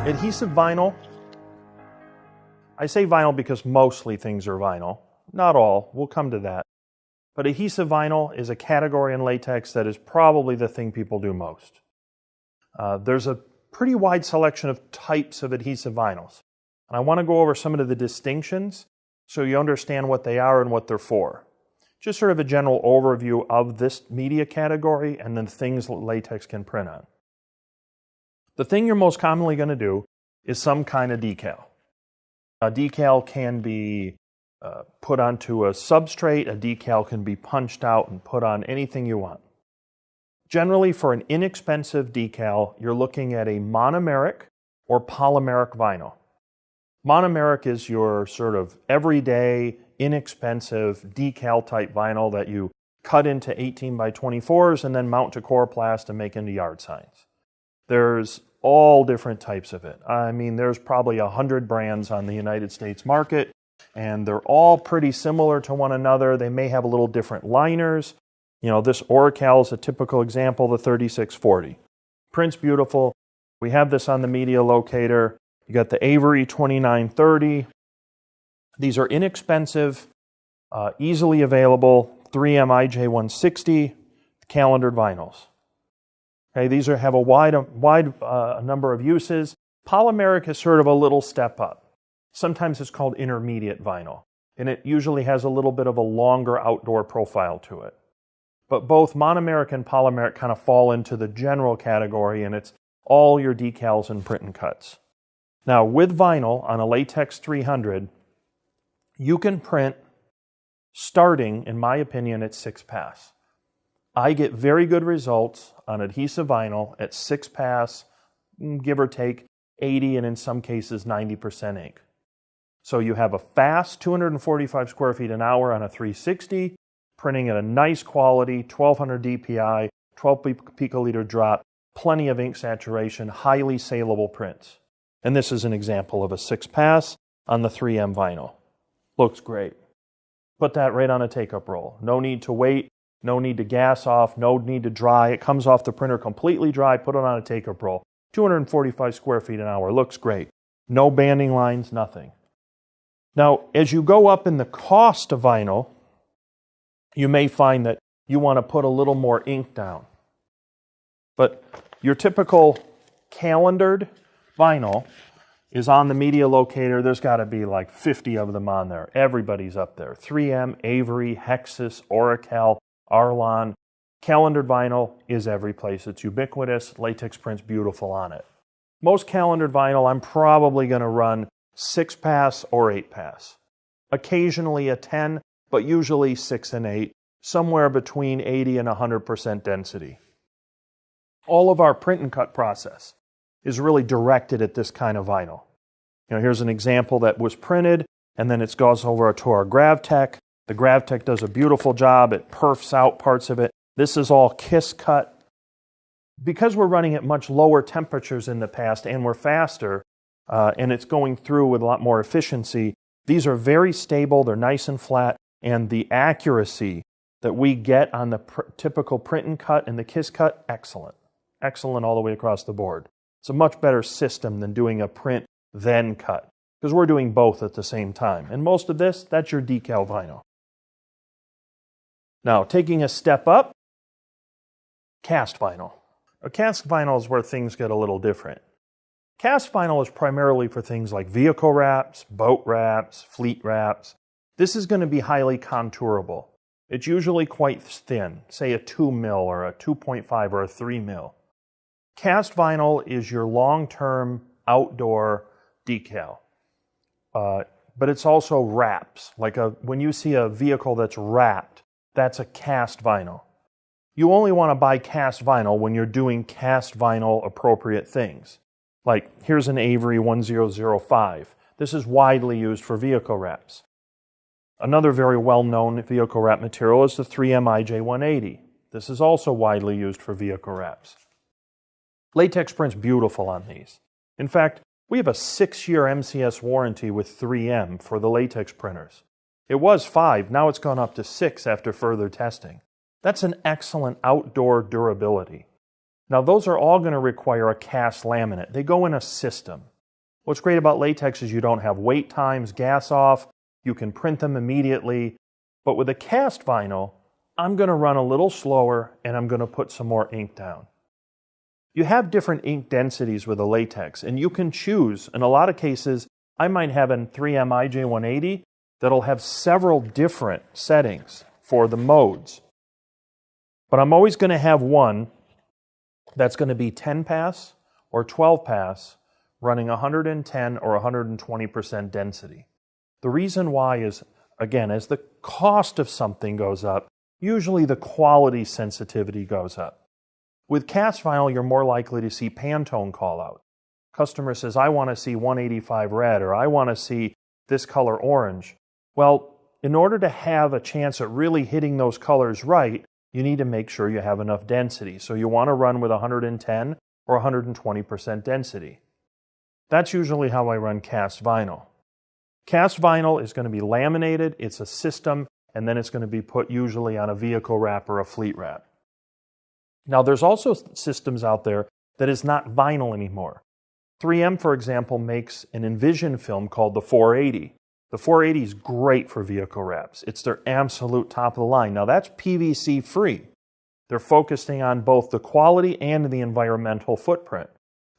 Adhesive vinyl, I say vinyl because mostly things are vinyl. Not all, we'll come to that. But adhesive vinyl is a category in latex that is probably the thing people do most. There's a pretty wide selection of types of adhesive vinyls. And I want to go over some of the distinctions so you understand what they are and what they're for. Just sort of a general overview of this media category and then things latex can print on. The thing you're most commonly going to do is some kind of decal. A decal can be put onto a substrate. A decal can be punched out and put on anything you want. Generally, for an inexpensive decal, you're looking at a monomeric or polymeric vinyl. Monomeric is your sort of everyday, inexpensive decal type vinyl that you cut into 18 by 24s and then mount to coroplast and make into yard signs. There's all different types of it. I mean, there's probably 100 brands on the United States market, and they're all pretty similar to one another. They may have a little different liners. You know, this Oracal is a typical example, the 3640. Print's beautiful. We have this on the media locator. You got the Avery 2930. These are inexpensive, easily available 3M IJ160 calendared vinyls. Okay, these have a wide number of uses. Polymeric is sort of a little step up. Sometimes it's called intermediate vinyl, and it usually has a little bit of a longer outdoor profile to it. But both monomeric and polymeric kind of fall into the general category, and it's all your decals and print and cuts. Now, with vinyl on a Latex 300, you can print starting, in my opinion, at 6 pass. I get very good results on adhesive vinyl at 6 pass, give or take 80 and in some cases 90% ink. So you have a fast 245 square feet an hour on a 360, printing at a nice quality, 1200 DPI, 12 picoliter drop, plenty of ink saturation, highly saleable prints. And this is an example of a 6 pass on the 3M vinyl. Looks great. Put that right on a take-up roll. No need to wait. No need to gas off, no need to dry. It comes off the printer completely dry, put it on a take-up roll. 245 square feet an hour, looks great. No banding lines, nothing. Now, as you go up in the cost of vinyl, you may find that you want to put a little more ink down. But your typical calendared vinyl is on the media locator. There's got to be like 50 of them on there. Everybody's up there. 3M, Avery, Hexus, Oracal, Arlon. Calendared vinyl is every place. It's ubiquitous. Latex print's beautiful on it. Most calendared vinyl, I'm probably going to run 6 pass or 8 pass. Occasionally a 10, but usually 6 and 8, somewhere between 80 and 100% density. All of our print and cut process is really directed at this kind of vinyl. You know, here's an example that was printed, and then it goes over to our GravTech. The GravTech does a beautiful job. It perfs out parts of it. This is all kiss cut. Because we're running at much lower temperatures in the past and we're faster, and it's going through with a lot more efficiency, these are very stable, they're nice and flat, and the accuracy that we get on the typical print and cut and the kiss cut, excellent. Excellent all the way across the board. It's a much better system than doing a print then cut, because we're doing both at the same time. And most of this, that's your decal vinyl. Now, taking a step up, cast vinyl. A cast vinyl is where things get a little different. Cast vinyl is primarily for things like vehicle wraps, boat wraps, fleet wraps. This is going to be highly contourable. It's usually quite thin, say a 2 mil or a 2.5 or a 3 mil. Cast vinyl is your long-term outdoor decal. But it's also wraps. Like when you see a vehicle that's wrapped, that's a cast vinyl. You only want to buy cast vinyl when you're doing cast vinyl appropriate things. Like here's an Avery 1005. This is widely used for vehicle wraps. Another very well-known vehicle wrap material is the 3M IJ180. This is also widely used for vehicle wraps. Latex print's beautiful on these. In fact, we have a 6-year MCS warranty with 3M for the latex printers. It was 5, now it's gone up to 6 after further testing. That's an excellent outdoor durability. Now those are all going to require a cast laminate. They go in a system. What's great about latex is you don't have wait times, gas off, you can print them immediately. But with a cast vinyl, I'm going to run a little slower and I'm going to put some more ink down. You have different ink densities with a latex, and you can choose. In a lot of cases, I might have a 3M IJ180 that'll have several different settings for the modes. But I'm always going to have one that's going to be 10 pass or 12 pass running 110 or 120% density. The reason why is, again, as the cost of something goes up, usually the quality sensitivity goes up. With cast vinyl, you're more likely to see Pantone call out. Customer says, I want to see 185 red, or I want to see this color orange. Well, in order to have a chance at really hitting those colors right, you need to make sure you have enough density. So you want to run with 110 or 120% density. That's usually how I run cast vinyl. Cast vinyl is going to be laminated, it's a system, and then it's going to be put usually on a vehicle wrap or a fleet wrap. Now there's also systems out there that is not vinyl anymore. 3M, for example, makes an Envision film called the 480. The 480 is great for vehicle wraps. It's their absolute top of the line. Now that's PVC free. They're focusing on both the quality and the environmental footprint.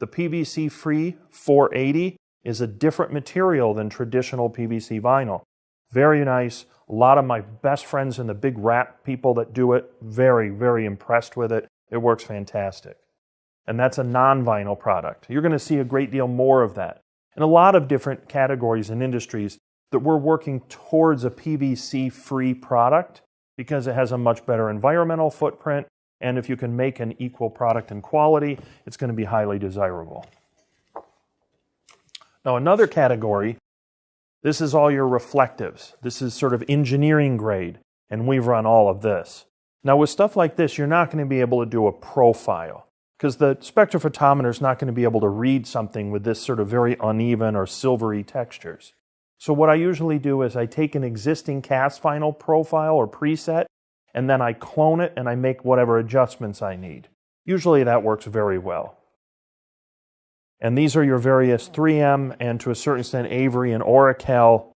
The PVC free 480 is a different material than traditional PVC vinyl. Very nice. A lot of my best friends and the big wrap people that do it, very, very impressed with it. It works fantastic. And that's a non-vinyl product. You're going to see a great deal more of that. In a lot of different categories and industries that we're working towards a PVC-free product because it has a much better environmental footprint, and if you can make an equal product in quality, it's going to be highly desirable. Now another category, this is all your reflectives. This is sort of engineering grade, and we've run all of this. Now with stuff like this, you're not going to be able to do a profile because the spectrophotometer is not going to be able to read something with this sort of very uneven or silvery textures. So what I usually do is I take an existing cast vinyl profile or preset, and then I clone it and I make whatever adjustments I need. Usually that works very well. And these are your various 3M and to a certain extent Avery and Oracal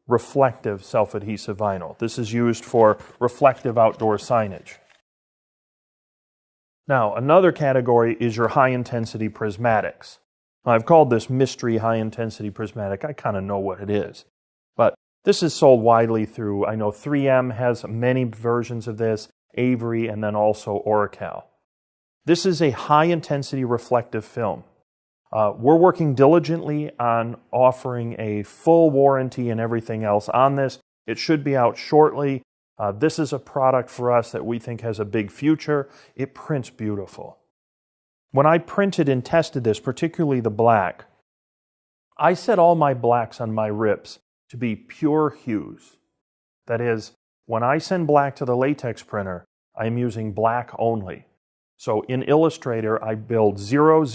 reflective self-adhesive vinyl. This is used for reflective outdoor signage. Now, another category is your high-intensity prismatics. I've called this mystery high-intensity prismatic. I kind of know what it is. But this is sold widely through, I know 3M has many versions of this, Avery, and then also Oracal. This is a high-intensity reflective film. We're working diligently on offering a full warranty and everything else on this. It should be out shortly. This is a product for us that we think has a big future. It prints beautiful. When I printed and tested this, particularly the black, I set all my blacks on my rips to be pure hues. That is, when I send black to the latex printer, I'm using black only. So in Illustrator, I build 000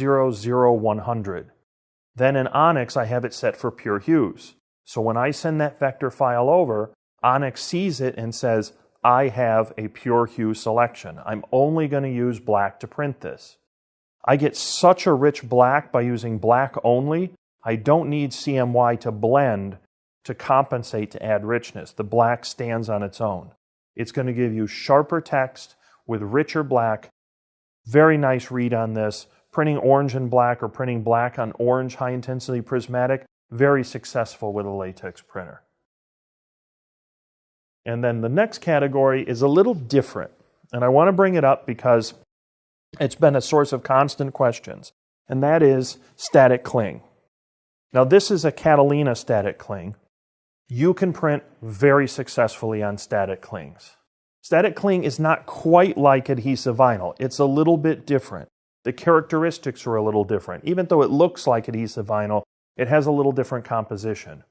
Then in Onyx, I have it set for pure hues. So when I send that vector file over, Onyx sees it and says, I have a pure hue selection. I'm only going to use black to print this. I get such a rich black by using black only, I don't need CMY to blend to compensate to add richness. The black stands on its own. It's going to give you sharper text with richer black. Very nice read on this. Printing orange and black or printing black on orange high-intensity prismatic, very successful with a latex printer. And then the next category is a little different. And I want to bring it up because it's been a source of constant questions. And that is static cling. Now this is a Catalina static cling. You can print very successfully on static clings. Static cling is not quite like adhesive vinyl. It's a little bit different. The characteristics are a little different. Even though it looks like adhesive vinyl, it has a little different composition.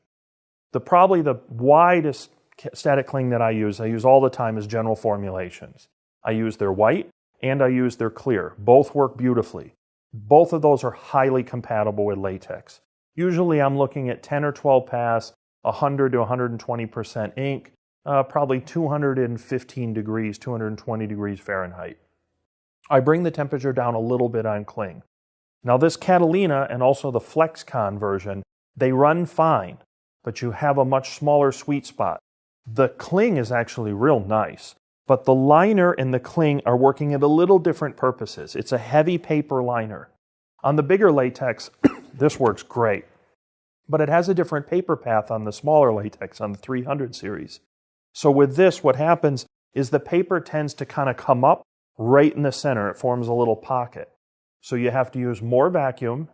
Probably the widest static cling that I use all the time is General Formulations. I use their white and I use their clear. Both work beautifully. Both of those are highly compatible with latex. Usually I'm looking at 10 or 12 pass, 100 to 120% ink, probably 215 degrees, 220 degrees Fahrenheit. I bring the temperature down a little bit on cling. Now this Catalina and also the FlexCon version, they run fine, but you have a much smaller sweet spot. The cling is actually real nice, but the liner and the cling are working at a little different purposes. It's a heavy paper liner. On the bigger latex, this works great, but it has a different paper path on the smaller latex, on the 300 series. So with this, what happens is the paper tends to kind of come up right in the center. It forms a little pocket. So you have to use more vacuum,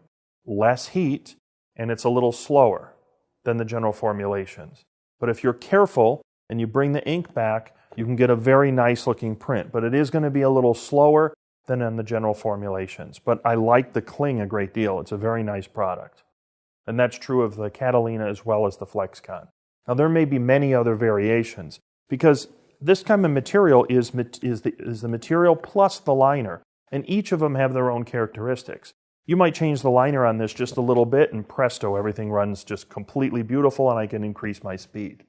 less heat, and it's a little slower than the general formulations. But if you're careful and you bring the ink back, you can get a very nice looking print. But it is going to be a little slower than in the general formulations. But I like the cling a great deal. It's a very nice product. And that's true of the Catalina as well as the FlexCon. Now there may be many other variations because this kind of material is the material plus the liner. And each of them have their own characteristics. You might change the liner on this just a little bit and presto, everything runs just completely beautiful and I can increase my speed.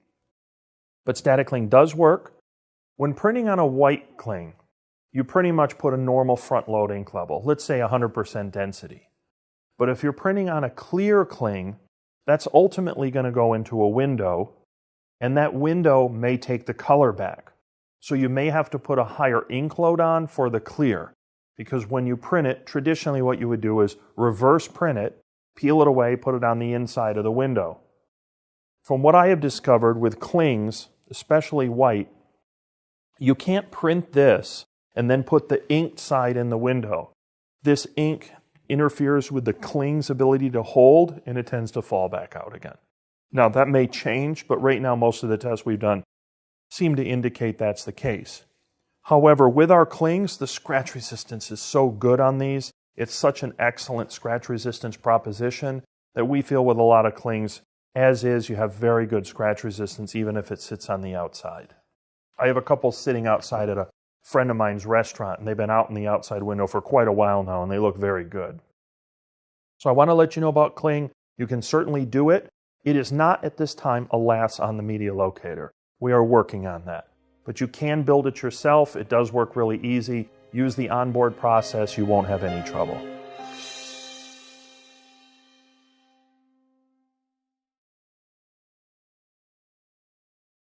But static cling does work. When printing on a white cling, you pretty much put a normal front load ink level, let's say 100% density. But if you're printing on a clear cling, that's ultimately going to go into a window, and that window may take the color back. So you may have to put a higher ink load on for the clear. Because when you print it, traditionally what you would do is reverse print it, peel it away, put it on the inside of the window. From what I have discovered with clings, especially white, you can't print this and then put the inked side in the window. This ink interferes with the cling's ability to hold and it tends to fall back out again. Now that may change, but right now most of the tests we've done seem to indicate that's the case. However, with our clings, the scratch resistance is so good on these. It's such an excellent scratch resistance proposition that we feel with a lot of clings, as is, you have very good scratch resistance even if it sits on the outside. I have a couple sitting outside at a friend of mine's restaurant, and they've been out in the outside window for quite a while now, and they look very good. So I want to let you know about cling. You can certainly do it. It is not at this time, alas, on the media locator. We are working on that. But you can build it yourself. It does work really easy. Use the onboard process. You won't have any trouble.